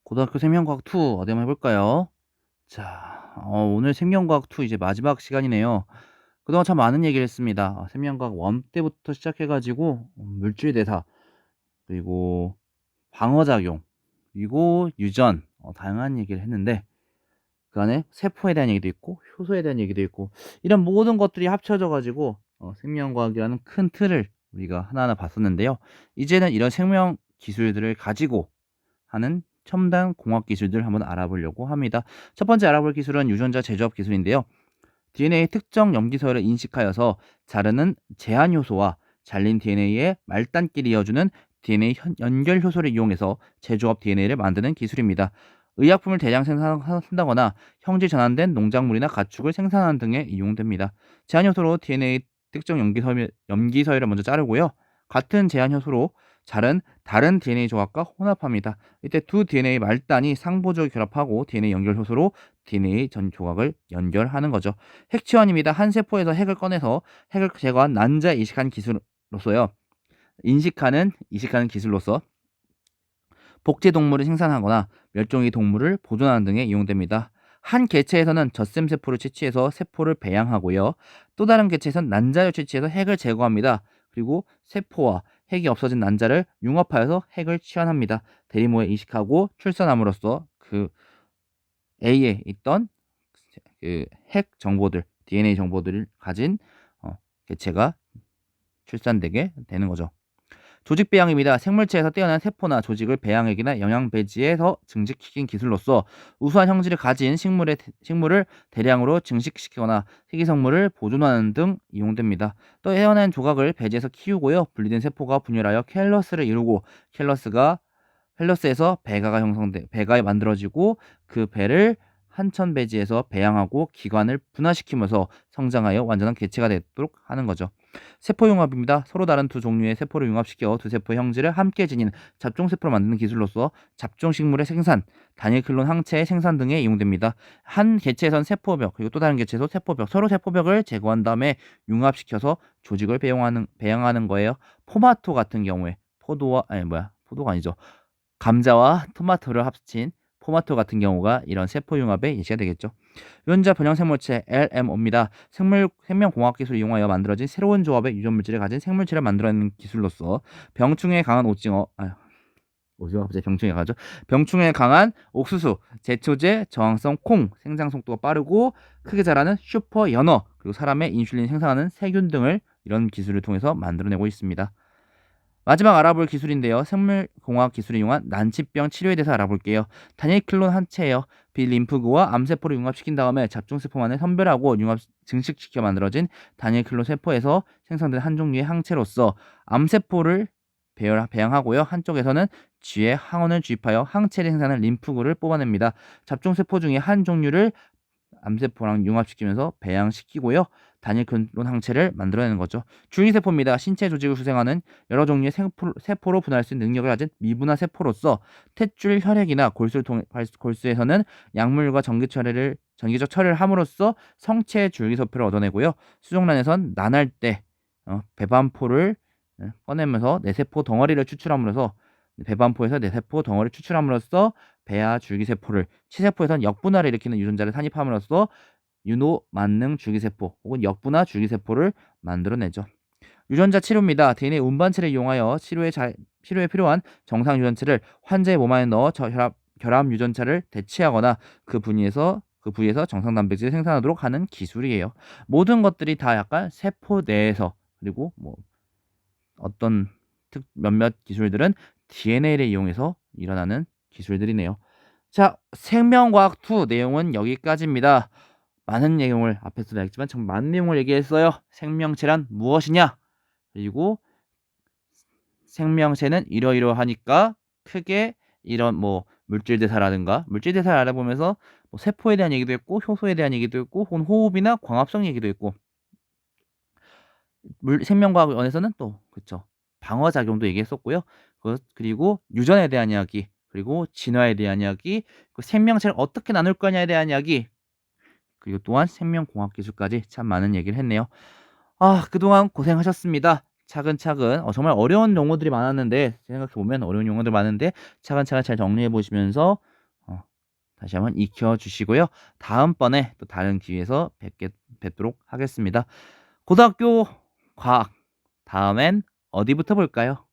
고등학교 생명과학 2 어디 한번 해볼까요? 자, 오늘 생명과학 2 이제 마지막 시간이네요. 그동안 참 많은 얘기를 했습니다. 생명과학 1 때부터 시작해가지고 물질 대사, 그리고 방어작용, 그리고 유전, 다양한 얘기를 했는데 그 안에 세포에 대한 얘기도 있고 효소에 대한 얘기도 있고 이런 모든 것들이 합쳐져 가지고 생명과학이라는 큰 틀을 우리가 하나하나 봤었는데요. 이제는 이런 생명 기술들을 가지고 하는 첨단 공학 기술들 한번 알아보려고 합니다. 첫 번째 알아볼 기술은 유전자 재조합 기술인데요. DNA 특정 염기서열을 인식하여서 자르는 제한 효소와 잘린 DNA의 말단끼리 이어주는 DNA 연결 효소를 이용해서 재조합 DNA를 만드는 기술입니다. 의약품을 대량 생산한다거나 형질 전환된 농작물이나 가축을 생산하는 등에 이용됩니다. 제한 효소로 DNA 특정 염기서열을 먼저 자르고요. 같은 제한 효소로 자른 다른 DNA 조합과 혼합합니다. 이때 두 DNA 말단이 상보적으로 결합하고 DNA 연결 효소로 DNA 전 조각을 연결하는 거죠. 핵치환입니다. 한 세포에서 핵을 꺼내서 핵을 제거한 난자 이식한 기술로서요. 이식하는 기술로서 복제 동물을 생산하거나 멸종위 동물을 보존하는 등에 이용됩니다. 한 개체에서는 젖샘 세포를 채취해서 세포를 배양하고요. 또 다른 개체에서는 난자를 채취해서 핵을 제거합니다. 그리고 세포와 핵이 없어진 난자를 융합하여서 핵을 치환합니다. 대리모에 이식하고 출산함으로써 그 A에 있던 그 핵 정보들, DNA 정보들을 가진 개체가 출산되게 되는 거죠. 조직 배양입니다. 생물체에서 떼어낸 세포나 조직을 배양액이나 영양 배지에서 증식시킨 기술로서 우수한 형질을 가진 식물을 대량으로 증식시키거나 희귀성물을 보존하는 등 이용됩니다. 또 떼어낸 조각을 배지에서 키우고요. 분리된 세포가 분열하여 켈러스를 이루고 켈러스에서 배가 만들어지고 그 배를 한천 배지에서 배양하고 기관을 분화시키면서 성장하여 완전한 개체가 되도록 하는 거죠. 세포융합입니다. 서로 다른 두 종류의 세포를 융합시켜 두 세포의 형질을 함께 지닌 잡종세포를 만드는 기술로서 잡종식물의 생산, 단일 클론 항체의 생산 등에 이용됩니다. 한 개체에선 세포벽, 그리고 또 다른 개체에서 세포벽, 서로 세포벽을 제거한 다음에 융합시켜서 조직을 배양하는 거예요. 포마토 같은 경우에 포도가 아니죠. 감자와 토마토를 합친 포마토 같은 경우가 이런 세포융합의 예시가 되겠죠. 유전자 변형 생물체 LMO입니다. 생명공학 기술을 이용하여 만들어진 새로운 조합의 유전 물질을 가진 생물체를 만들어내는 기술로서 병충해에 강한 오징어 갑자기 병충해 가죠. 병충해에 강한 옥수수, 제초제, 저항성 콩, 생장 속도가 빠르고 크게 자라는 슈퍼 연어, 그리고 사람의 인슐린 생산하는 세균 등을 이런 기술을 통해서 만들어내고 있습니다. 마지막 알아볼 기술인데요. 생물공학 기술을 이용한 난치병 치료에 대해서 알아볼게요. 단일 클론 한체예요. 비림프구와 암세포를 융합시킨 다음에 잡종세포만을 선별하고 증식시켜 만들어진 단일 클론 세포에서 생성된 한 종류의 항체로서 암세포를 배양하고요. 한쪽에서는 쥐의 항원을 주입하여 항체를 생산하는 림프구를 뽑아냅니다. 잡종세포 중에 한 종류를 암세포랑 융합시키면서 배양시키고요. 단일 클론 항체를 만들어내는 거죠. 줄기세포입니다. 신체 조직을 수생하는 여러 종류의 세포로 분할할 수 있는 능력을 가진 미분화 세포로서 탯줄 혈액이나 골수에서는 약물과 전기적 처리를 함으로써 성체 줄기세포를 얻어내고요. 수정란에선 난할 때 배반포를 꺼내면서 내세포 덩어리를 추출함으로써 배반포에서 내세포 덩어리를 추출함으로써 배아 줄기세포를, 치세포에선 역분화를 일으키는 유전자를 산입함으로써 윤호 만능 줄기세포 혹은 역분화 줄기세포를 만들어내죠. 유전자 치료입니다. DNA 운반체를 이용하여 치료에 필요한 정상 유전체를 환자의 몸 안에 넣어 결합 유전자를 대체하거나 그 부위에서 정상 단백질을 생산하도록 하는 기술이에요. 모든 것들이 다 약간 세포 내에서, 그리고 뭐 어떤 몇몇 기술들은 DNA를 이용해서 일어나는 기술들이네요. 자, 생명과학 2 내용은 여기까지입니다. 많은 내용을 앞에서도 얘기했지만 정말 많은 내용을 얘기했어요. 생명체란 무엇이냐? 그리고 생명체는 이러이러하니까 크게 이런 뭐 물질 대사라든가 물질 대사를 알아보면서 뭐 세포에 대한 얘기도 했고 효소에 대한 얘기도 했고 혹은 호흡이나 광합성 얘기도 했고 생명과학원에서는 또 그쵸 방어작용도 얘기했었고요. 그리고 유전에 대한 이야기, 그리고 진화에 대한 이야기, 그리고 생명체를 어떻게 나눌 거냐에 대한 이야기, 그리고 또한 생명공학 기술까지 참 많은 얘기를 했네요. 그동안 고생하셨습니다. 차근차근 정말 어려운 용어들이 많았는데 생각해보면 어려운 용어들 많은데 차근차근 잘 정리해 보시면서 다시 한번 익혀 주시고요. 다음번에 또 다른 기회에서 뵙도록 하겠습니다. 고등학교 과학 다음엔 어디부터 볼까요?